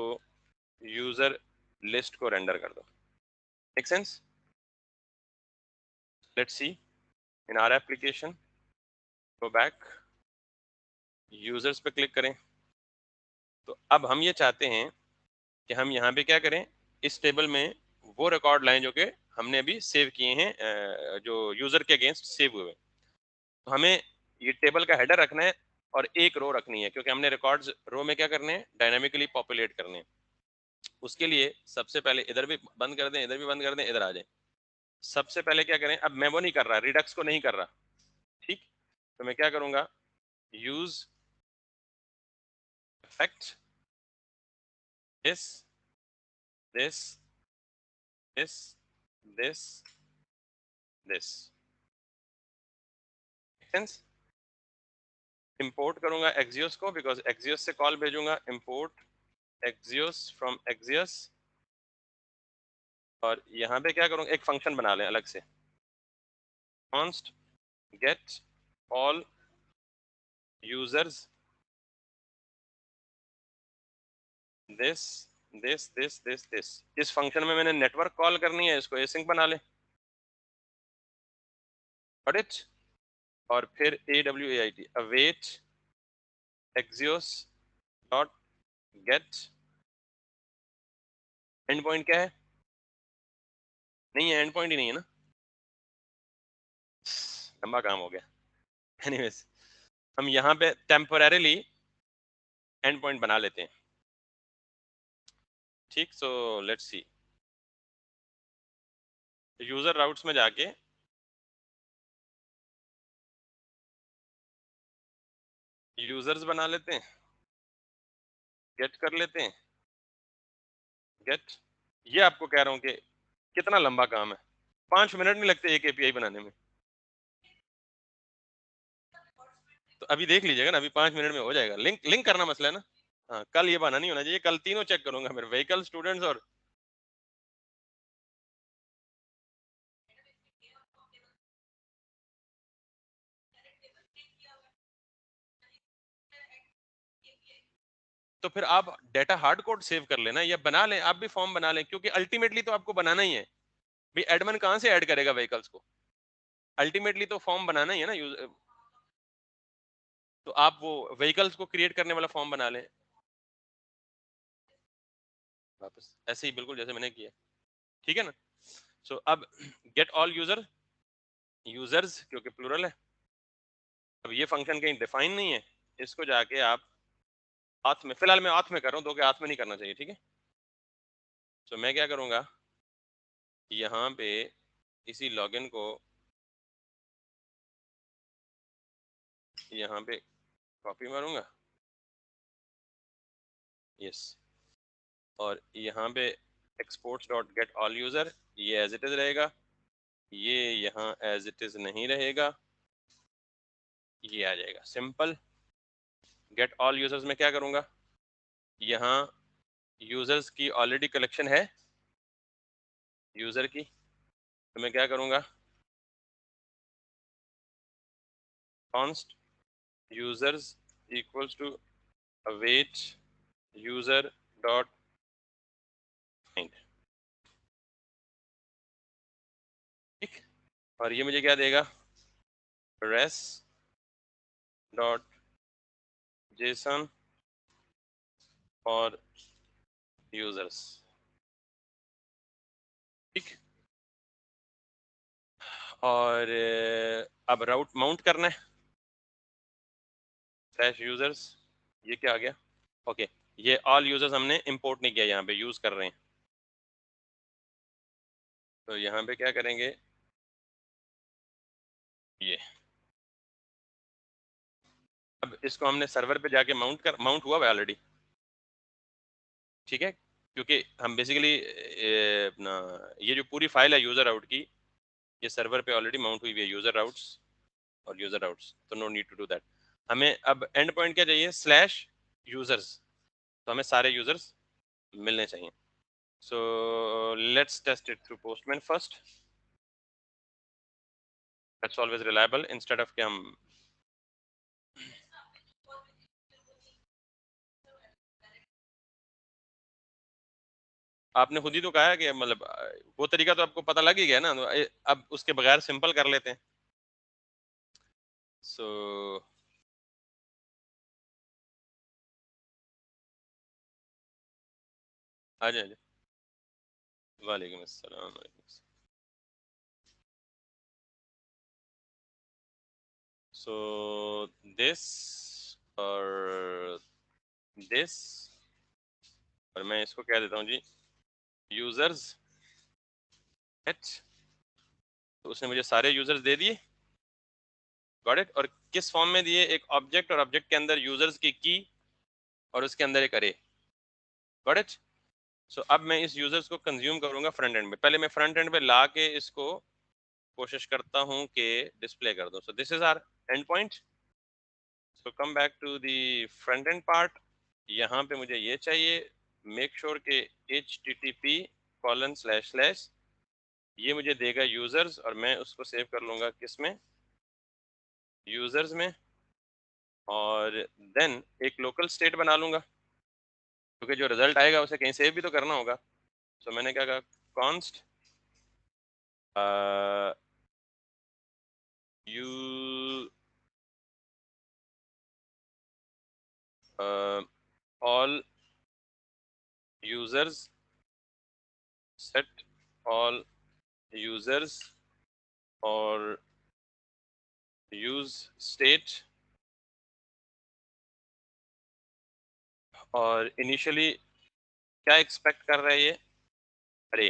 यूज़र लिस्ट को रेंडर कर दो। Make sense? Let's see in our application, go back, users पे क्लिक करें। तो अब हम ये चाहते हैं कि हम यहाँ पे क्या करें, इस टेबल में वो रिकॉर्ड लाएं जो कि हमने अभी सेव किए हैं, जो यूज़र के अगेंस्ट सेव हुए। तो हमें ये टेबल का हेडर रखना है और एक रो रखनी है, क्योंकि हमने रिकॉर्ड्स रो में क्या करने हैं, डायनामिकली पॉपुलेट करने हैं। उसके लिए सबसे पहले इधर भी बंद कर दें, इधर भी बंद कर दें, इधर आ जाए। सबसे पहले क्या करें, अब मैं वो नहीं कर रहा, रिडक्स को नहीं कर रहा, ठीक। तो मैं क्या करूंगा, use effect this this this this this, sense. Import करूंगा एक्सियोस को, बिकॉज एक्सियोस से कॉल भेजूंगा, इंपोर्ट एक्सियोस फ्रॉम एक्सियोस। और यहाँ पे क्या करूंगा, एक फंक्शन बना लें अलग से, const get all users this this। इस फंक्शन में मैंने नेटवर्क कॉल करनी है, इसको एसिंक बना ले, गॉट इट। और फिर await await axios dot gate and point क्या है, नहीं है, एंड पॉइंट ही नहीं है ना, लंबा काम हो गया। एनीवेज, हम यहाँ पे टेम्पोरेरीली एंड पॉइंट बना लेते हैं, ठीक। सो लेट्स सी, यूजर राउट्स में जाके यूजर्स बना लेते हैं, गेट कर लेते हैं, गेट। ये आपको कह रहा हूँ कि कितना लंबा काम है, 5 मिनट नहीं लगते एक एपीआई बनाने में। तो अभी देख लीजिएगा ना, अभी 5 मिनट में हो जाएगा, लिंक लिंक करना मसला है ना। हाँ, कल ये बहाना नहीं होना चाहिए, कल तीनों चेक करूंगा, मेरे व्हीकल, स्टूडेंट्स और। तो फिर आप डेटा हार्ड कोड सेव कर लेना, या बना लें, आप भी फॉर्म बना लें, क्योंकि अल्टीमेटली तो आपको बनाना ही है। भी एडमिन कहाँ से ऐड करेगा व्हीकल्स को, अल्टीमेटली तो फॉर्म बनाना ही है ना तो आप वो व्हीकल्स को क्रिएट करने वाला फॉर्म बना लें वापस, ऐसे ही बिल्कुल जैसे मैंने किया, ठीक है ना। सो अब गेट ऑल यूजर, यूजर्स क्योंकि प्लूरल है। अब ये फंक्शन कहीं डिफाइन नहीं है, इसको जाके आप हाथ में, फिलहाल मैं हाथ में कर रहा हूँ, तो हाथ में नहीं करना चाहिए, ठीक है। तो मैं क्या करूंगा, यहाँ पे इसी लॉगिन को यहाँ पे कॉपी मारूंगा, यस। और यहाँ पे exports dot get all user, ये एज इट इज रहेगा, ये यहाँ एज इट इज नहीं रहेगा, ये आ जाएगा सिंपल। गेट ऑल यूजर्स में क्या करूंगा, यहाँ यूजर्स की ऑलरेडी कलेक्शन है यूजर की, तो मैं क्या करूंगा, const users equals to await user dot find। और ये मुझे क्या देगा, res डॉट जेसन और यूजर्स। ठीक, और अब राउट माउंट करना है, स्लैश यूजर्स, ये क्या आ गया, ओके। ये ऑल यूजर्स हमने इंपोर्ट नहीं किया, यहाँ पे यूज कर रहे हैं, तो यहाँ पे क्या करेंगे, ये अब इसको हमने सर्वर पे जाके माउंट हुआ है ऑलरेडी, ठीक है, क्योंकि हम बेसिकली अपना ये जो पूरी फाइल है यूजर आउट की, ये सर्वर पे ऑलरेडी माउंट हुई है, यूजर आउट्स और यूजर आउट्स, तो no need to do that. हमें अब एंड पॉइंट क्या चाहिए, स्लैश यूजर्स, तो हमें सारे यूजर्स मिलने चाहिए। So let's test it through Postman first, that's always reliable, instead of कि हम आपने खुद ही तो कहा है कि मतलब वो तरीका तो आपको पता लग ही गया ना, तो अब उसके बगैर सिंपल कर लेते हैं। सो आ जाए, वालेकुम अस्सलाम। सो दिस और दिस, और मैं इसको कह देता हूँ जी यूजर्स एच, तो उसने मुझे सारे यूजर्स दे दिए, गॉट इट, और किस फॉर्म में दिए, एक ऑब्जेक्ट, और ऑब्जेक्ट के अंदर यूजर्स की और उसके अंदर एक अरे, गॉट इट। सो अब मैं इस यूजर्स को कंज्यूम करूंगा फ्रंट एंड में, पहले मैं फ्रंट एंड पे ला के इसको कोशिश करता हूं कि डिस्प्ले कर दो। So this is our end point, so come back to the front end part, यहाँ पे मुझे ये चाहिए, मेक श्योर के http:// ये मुझे देगा यूजर्स, और मैं उसको सेव कर लूंगा किस में, यूजर्स में, और देन एक लोकल स्टेट बना लूंगा, क्योंकि जो रिजल्ट आएगा उसे कहीं सेव भी तो करना होगा। सो मैंने क्या कहा, const you all users, set all users और यूज स्टेट, और इनिशियली क्या एक्सपेक्ट कर रहा है ये, अरे,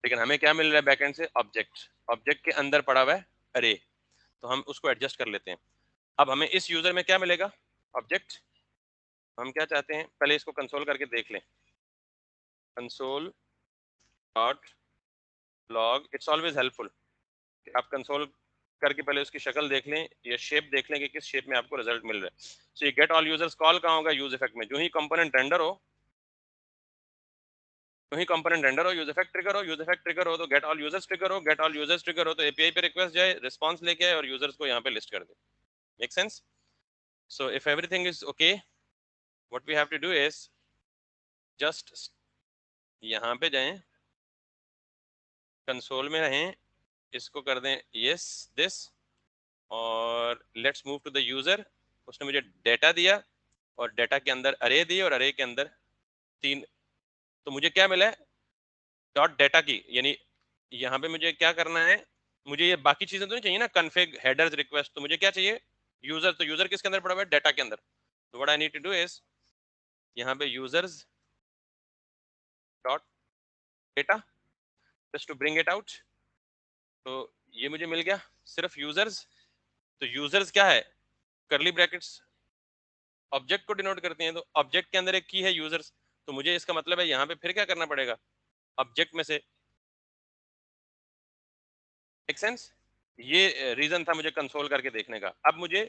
लेकिन हमें क्या मिल रहा है बैकएंड से, ऑब्जेक्ट, ऑब्जेक्ट के अंदर पड़ा हुआ है अरे, तो हम उसको एडजस्ट कर लेते हैं। अब हमें इस यूजर में क्या मिलेगा, ऑब्जेक्ट, हम क्या चाहते हैं, पहले इसको कंसोल करके देख लें, console dot log, it's always helpful, आप कंसोल करके पहले उसकी शक्ल देख लें या शेप देख लें कि किस शेप में आपको रिजल्ट मिल रहा है। सो ये गेट ऑल यूजर्स कॉल कहाँ होगा, यूज इफेक्ट में, जो ही कंपोनेंट रेंडर हो, जो ही कंपोनेंट रेंडर हो, यूज इफेक्ट ट्रिगर हो, यूज इफेक्ट ट्रिगर हो तो गेट ऑल यूजर्स ट्रिगर हो, गेट ऑल यूजर्स ट्रिगर हो तो एपीआई पे रिक्वेस्ट जाए, रिस्पांस लेके आए और यूजर्स को यहाँ पे लिस्ट कर दे। Make sense? So if everything is okay, what we have to do is just यहाँ पे जाएं, कंसोल में रहें, इसको कर दें यस दिस, और let's move to the user. उसने मुझे डेटा दिया और डेटा के अंदर अरे दी और अरे के अंदर 3, तो मुझे क्या मिला है, डॉट डेटा की, यानी यहाँ पे मुझे क्या करना है, मुझे ये बाकी चीजें तो नहीं चाहिए ना, कन्फिग हेडर्स रिक्वेस्ट, तो मुझे क्या चाहिए, यूजर, तो यूजर किसके अंदर पड़ा हुआ है, डेटा के अंदर, तो what I need to do is यहाँ पे users dot data, just to bring it out, तो ये मुझे मिल गया सिर्फ यूजर्स। तो यूजर्स क्या है, करली ब्रैकेट्स ऑब्जेक्ट को डिनोट करती हैं, तो ऑब्जेक्ट के अंदर एक की है यूजर्स, तो मुझे इसका मतलब है यहाँ पे फिर क्या करना पड़ेगा, ऑब्जेक्ट में से, मेक सेंस, ये रीजन था मुझे कंसोल करके देखने का। अब मुझे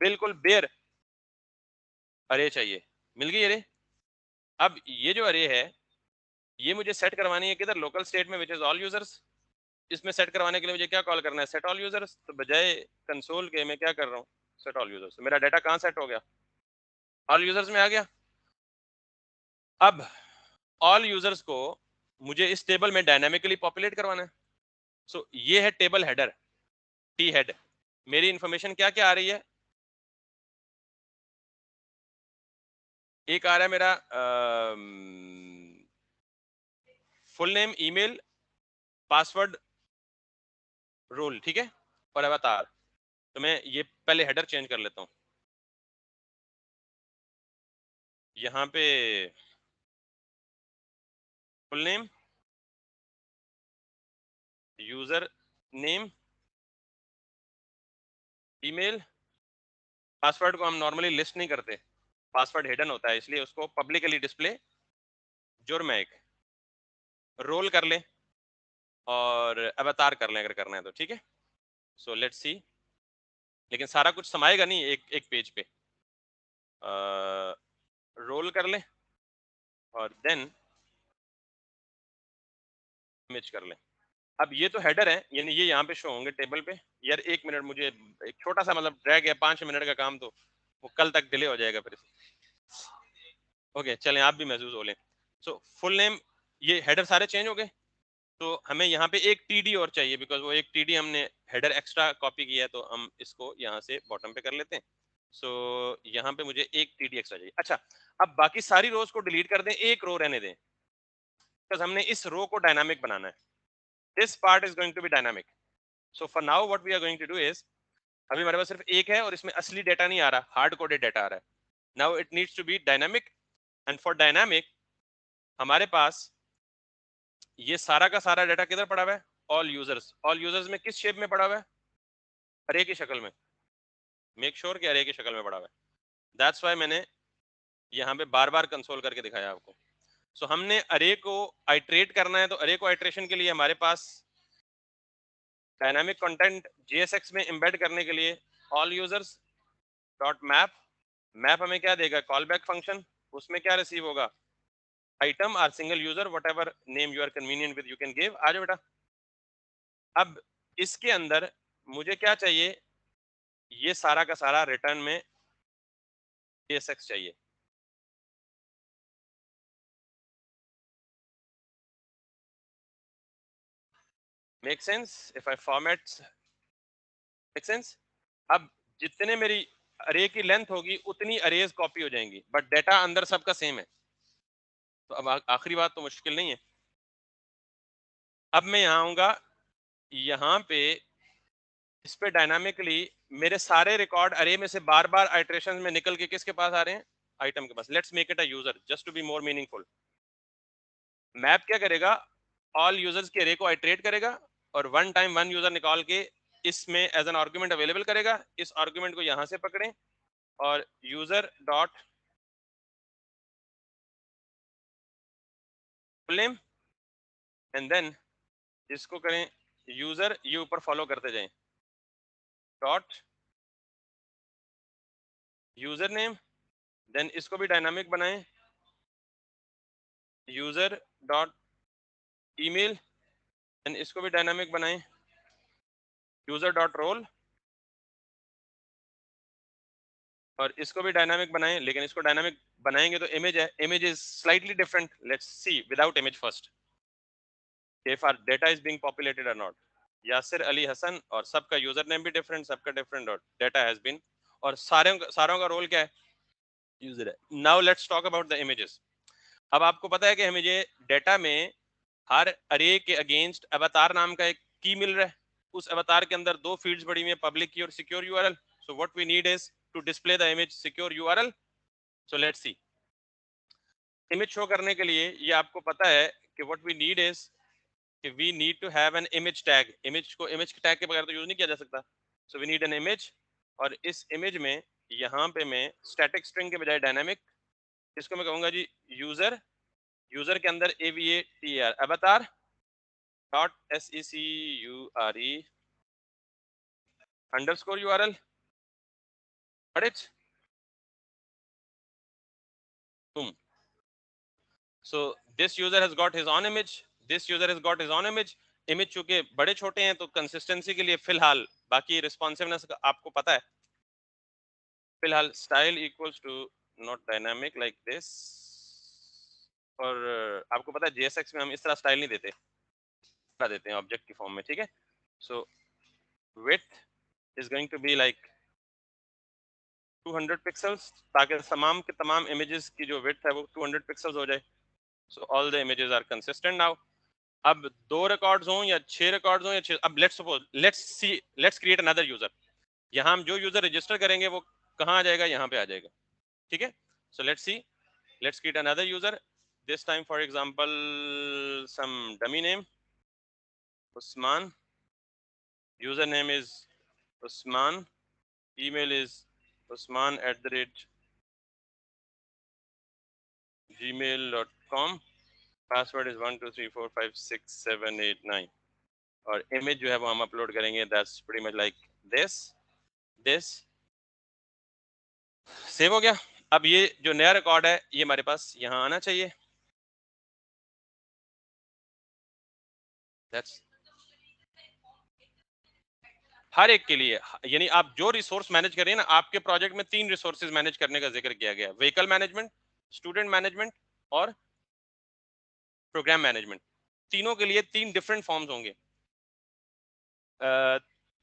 बिल्कुल बेयर अरे चाहिए, मिल गई अरे। अब ये जो अरे है ये मुझे सेट करवानी है किधर, लोकल स्टेट में, विच इज ऑल यूजर्स। इसमें सेट करवाने के लिए मुझे क्या कॉल करना है, सेट ऑल यूजर्स, तो बजाय कंसोल के मैं क्या कर रहा हूँ, सेट ऑल यूजर्स, मेरा डाटा कहाँ सेट हो गया, ऑल यूजर्स में आ गया। अब ऑल यूजर्स को मुझे इस टेबल में डायनामिकली पॉपुलेट करवाना है, सो ये है टेबल हेडर, टी हेड। मेरी इंफॉर्मेशन क्या क्या आ रही है, एक आ रहा है मेरा full name, email, password, role, ठीक है, और अवतार। तो मैं ये पहले हेडर चेंज कर लेता हूँ। यहाँ पे full name, user name, email, password को हम नॉर्मली लिस्ट नहीं करते, पासवर्ड हिडन होता है इसलिए उसको पब्लिकली डिस्प्ले, जुर्म है एक, रोल कर ले और अवतार कर ले अगर करना है तो, ठीक है। सो लेट्स सी, लेकिन सारा कुछ समाएगा नहीं एक एक पेज पे। रोल कर ले और देन इमेज कर ले। अब ये तो हेडर है, यानी ये यहाँ पे शो होंगे टेबल पे। यार एक मिनट, मुझे एक छोटा सा मतलब ड्रैग है, 5 मिनट का काम, तो वो कल तक डिले हो जाएगा फिर। ओके चलें, आप भी महसूस हो लें। सो फुल नेम, ये हेडर सारे चेंज हो गए। तो हमें यहाँ पे एक टीडी और चाहिए, बिकॉज वो एक टीडी हमने हेडर एक्स्ट्रा कॉपी किया है, तो हम इसको यहाँ से बॉटम पे कर लेते हैं। सो यहाँ पे मुझे एक टीडी एक्स्ट्रा चाहिए। अच्छा, अब बाकी सारी रोज को डिलीट कर दें, एक रो रहने दें, बिकॉज हमने इस रो को डायनामिक बनाना है। This part is going to be dynamic. So for now what we are going to do is, अभी हमारे पास सिर्फ एक है और इसमें असली डेटा नहीं आ रहा, हार्ड कोडेड डेटा आ रहा है। Now it needs to be dynamic, and for dynamic हमारे पास ये सारा का सारा डेटा किधर पड़ा हुआ है, ऑल यूजर्स। ऑल यूजर्स में किस शेप में पड़ा हुआ है, अरे की शक्ल में। मेक श्योर कि अरे की शक्ल में पड़ा हुआ है। दैट्स वाई मैंने यहाँ पे बार बार कंसोल करके दिखाया आपको। सो हमने अरे को आइट्रेट करना है, तो अरे को आइट्रेशन के लिए हमारे पास डायनामिक कंटेंट JSX में एम्बेड करने के लिए all users dot map, map हमें क्या देगा, कॉल बैक फंक्शन, उसमें क्या रिसीव होगा, item or single user, whatever name you are convenient with you can give. आ जाओ बेटा। अब इसके अंदर मुझे क्या चाहिए, ये सारा का सारा रिटर्न में JSX चाहिए। Make sense if I format, make sense. अब जितने मेरी अरे की लेंथ होगी उतनी अरेज कॉपी हो जाएंगी, बट डेटा अंदर सबका सेम है। तो अब आखिरी बात तो मुश्किल नहीं है। अब मैं यहाँ आऊंगा, यहाँ पे इस पे डायनामिकली मेरे सारे रिकॉर्ड अरे में से बार बार आइट्रेशन में निकल के किसके पास आ रहे हैं, आइटम के पास। Let's make it a user just to be more meaningful. Map क्या करेगा, ऑल यूजर्स के अरे को आइट्रेट करेगा और वन टाइम वन यूजर निकाल के इसमें एज एन आर्गुमेंट अवेलेबल करेगा। इस आर्गुमेंट को यहां से पकड़ें और user dot name, and then इसको करें यूजर, ये ऊपर फॉलो करते जाएं, डॉट यूजर नेम, देन इसको भी डायनामिक बनाएं, यूजर डॉट ईमेल, देन इसको भी डायनामिक बनाएं, यूजर डॉट रोल, और इसको भी डायनामिक बनाएं। लेकिन इसको डायनामिक बनाएंगे तो इमेज है, image is slightly different. Let's see without image first if our data is being populated or not। Yasir Ali Hasan, और सबका यूजर नेम भी डिफरेंट, सबका डिफरेंट, और डेटा हैज बीन, और सारों का रोल क्या है, यूजर है। Now let's talk about the images. अब आपको पता है कि हमें ये डेटा में हर अरे के अगेंस्ट अवतार नाम का एक की मिल रहा है। उस अवतार के अंदर दो फील्ड्स बड़ी हुई है, पब्लिक की और secure URL. So what we need is to display the image secure URL. So let's see, image show करने के लिए ये आपको पता है कि व्हाट वी नीड इज कि we need to have an image tag. Image को इमेज टैग के बगैर तो यूज नहीं किया जा सकता। So we need an image, और इस इमेज में यहाँ पे मैं स्टैटिक स्ट्रिंग के बजाय डायनामिक, इसको मैं कहूंगा जी यूजर, यूजर के अंदर AVATAR avatar dot SECURE underscore URL, it तुम। So this user has got his own image, this user has got his own image. Image चूंकि बड़े छोटे हैं तो कंसिस्टेंसी के लिए फिलहाल, बाकी रिस्पॉन्सिवनेस आपको पता है, फिलहाल style equals to not dynamic like this. और आपको पता है JSX में हम इस तरह स्टाइल नहीं देते, बता देते हैं ऑब्जेक्ट की फॉर्म में, ठीक है। So width is going to be like 200 pixels, ताकि तमाम के तमाम इमेजेस की जो विड्थ है वो 200 पिक्सल्स हो जाए। So all the images are consistent now. अब 2 रिकॉर्ड्स हों या 6 रिकॉर्ड्स हों या 6, अब let's suppose let's create another user. यहाँ हम जो यूजर रजिस्टर करेंगे वो कहाँ आ जाएगा, यहाँ पे आ जाएगा, ठीक है। So let's create another user, this time for example some dummy name Usman, username is Usman, email is usman@gmail.com, password is 123456789 और इमेज जो है वो हम अपलोड करेंगे, that's pretty much like this save हो गया। अब ये जो नया रिकॉर्ड है ये हमारे पास यहाँ आना चाहिए, दैट्स हर एक के लिए। यानी आप जो रिसोर्स मैनेज करें ना, आपके प्रोजेक्ट में 3 रिसोर्सेज मैनेज करने का जिक्र किया गया है, व्हीकल मैनेजमेंट, स्टूडेंट मैनेजमेंट और प्रोग्राम मैनेजमेंट। तीनों के लिए 3 डिफरेंट फॉर्म्स होंगे।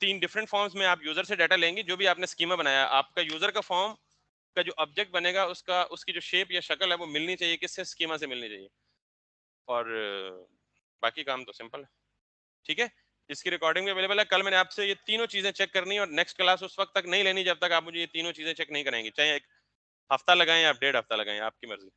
3 डिफरेंट फॉर्म्स में आप यूजर से डाटा लेंगे, जो भी आपने स्कीमा बनाया, आपका यूजर का फॉर्म का जो ऑब्जेक्ट बनेगा उसका उसकी जो शेप या शक्ल है वो मिलनी चाहिए किससे, स्कीमा से मिलनी चाहिए। और बाकी काम तो सिंपल है, ठीक है। इसकी रिकॉर्डिंग भी अवेलेबल है। कल मैंने आपसे ये तीनों चीजें चेक करनी है और नेक्स्ट क्लास उस वक्त तक नहीं लेनी जब तक आप मुझे ये तीनों चीजें चेक नहीं कराएंगे, चाहे एक हफ्ता लगाएं या 1.5 हफ्ता लगाएं, आपकी मर्जी।